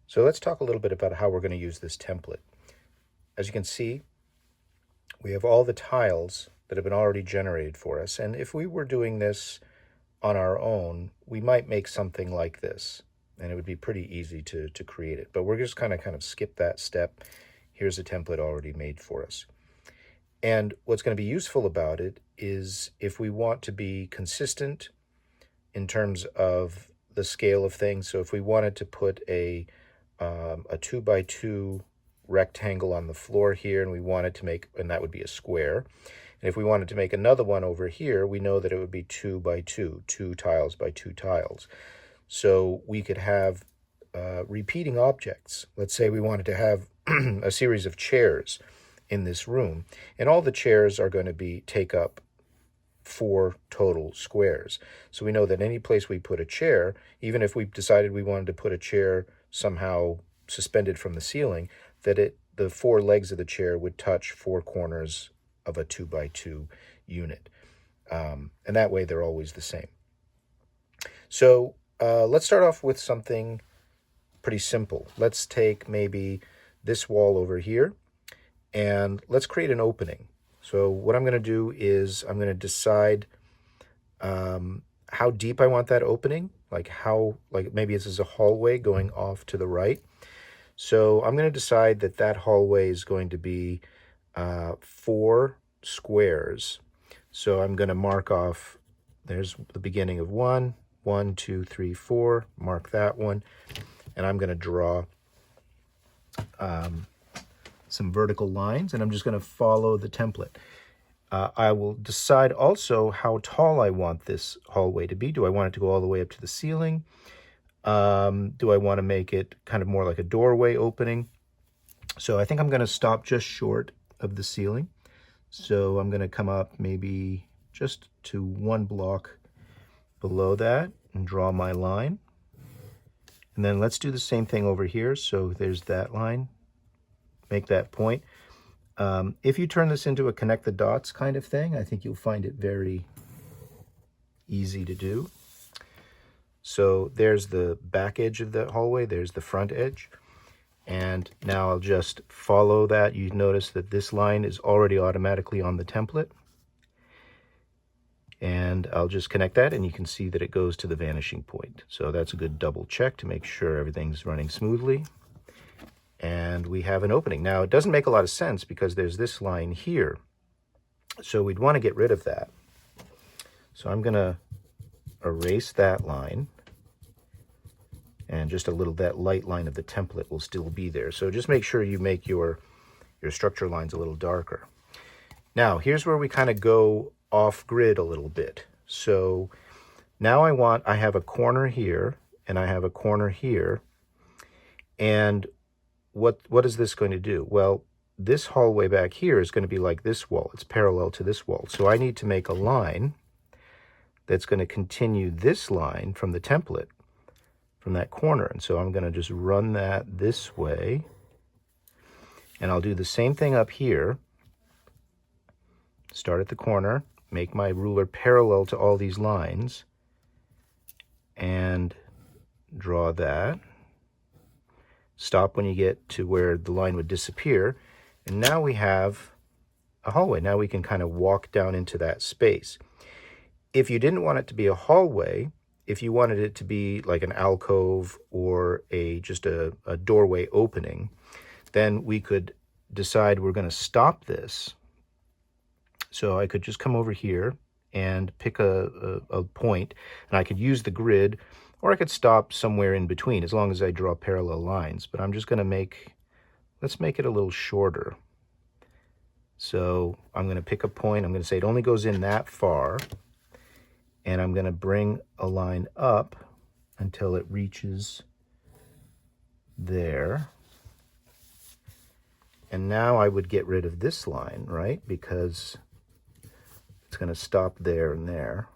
So let's talk a little bit about how we're going to use this template. As you can see, we have all the tiles that have been already generated for us. And if we were doing this on our own, we might make something like this. And it would be pretty easy to create it. But we're just kind of skip that step. Here's a template already made for us. And what's going to be useful about it is if we want to be consistent in terms of the scale of things. So if we wanted to put a 2x2 rectangle on the floor here, and we wanted to make, and that would be a square. And if we wanted to make another one over here, we know that it would be 2x2, 2 tiles by 2 tiles. So we could have repeating objects. Let's say we wanted to have a series of chairs in this room, and all the chairs are going to take up 4 total squares. So we know that any place we put a chair, even if we decided we wanted to put a chair somehow suspended from the ceiling, that the 4 legs of the chair would touch 4 corners of a 2x2 unit. And that way they're always the same. So let's start off with something pretty simple. Let's take maybe this wall over here, and let's create an opening. So what I'm going to do is I'm going to decide how deep I want that opening, like maybe this is a hallway going off to the right. So I'm going to decide that hallway is going to be 4 squares. So I'm going to mark off, there's the beginning of 1, 1, 2, 3, 4, mark that one, and I'm going to draw some vertical lines, and I'm just going to follow the template. I will decide also how tall I want this hallway to be. Do I want it to go all the way up to the ceiling? Do I want to make it kind of more like a doorway opening? So I think I'm going to stop just short of the ceiling. So I'm going to come up maybe just to 1 block below that and draw my line. And then let's do the same thing over here. So there's that line. Make that point. If you turn this into a connect the dots kind of thing, I think you'll find it very easy to do. So there's the back edge of the hallway, there's the front edge. And now I'll just follow that. You notice that this line is already automatically on the template. And I'll just connect that, and you can see that it goes to the vanishing point. So that's a good double check to make sure everything's running smoothly. And we have an opening. Now, it doesn't make a lot of sense because there's this line here. So we'd want to get rid of that. So I'm going to erase that line. And just that light line of the template will still be there. So just make sure you make your structure lines a little darker. Now, here's where we kind of go off grid a little bit. So now I have a corner here, and I have a corner here. And what is this going to do? Well, this hallway back here is going to be like this wall. It's parallel to this wall. So I need to make a line that's going to continue this line from the template, from that corner. And so I'm going to just run that this way. And I'll do the same thing up here. Start at the corner, make my ruler parallel to all these lines, and draw that. Stop when you get to where the line would disappear. And now we have a hallway. Now we can kind of walk down into that space. If you didn't want it to be a hallway, if you wanted it to be like an alcove or just a doorway opening, then we could decide we're going to stop this. So I could just come over here and pick a point, and I could use the grid, or I could stop somewhere in between as long as I draw parallel lines. But I'm just going to let's make it a little shorter. So I'm going to pick a point. I'm going to say it only goes in that far. And I'm going to bring a line up until it reaches there. And now I would get rid of this line, right? Because it's going to stop there and there.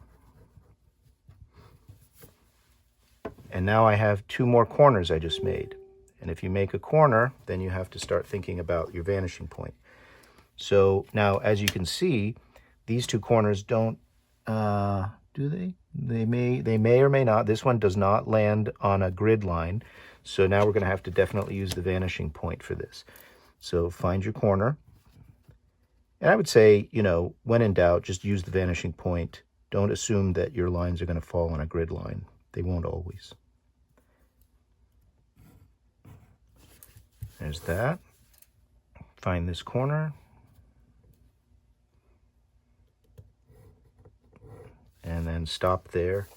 And now I have 2 more corners I just made. And if you make a corner, then you have to start thinking about your vanishing point. So now, as you can see, these 2 corners don't, do they? They may or may not. This one does not land on a grid line. So now we're going to have to definitely use the vanishing point for this. So find your corner. And I would say, you know, when in doubt, just use the vanishing point. Don't assume that your lines are going to fall on a grid line. They won't always. There's that. Find this corner. And then stop there.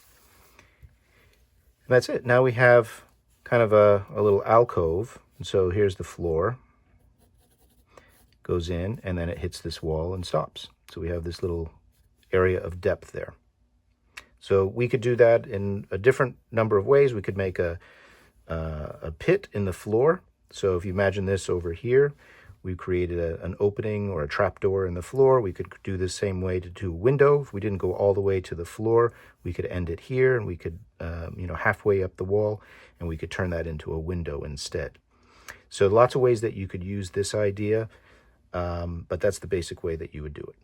And that's it. Now we have kind of a little alcove. And so here's the floor. Goes in, and then it hits this wall and stops. So we have this little area of depth there. So we could do that in a different number of ways. We could make a pit in the floor. So if you imagine this over here, we created an opening or a trapdoor in the floor. We could do the same way to do a window. If we didn't go all the way to the floor, we could end it here, and we could, you know, halfway up the wall, and we could turn that into a window instead. So lots of ways that you could use this idea, but that's the basic way that you would do it.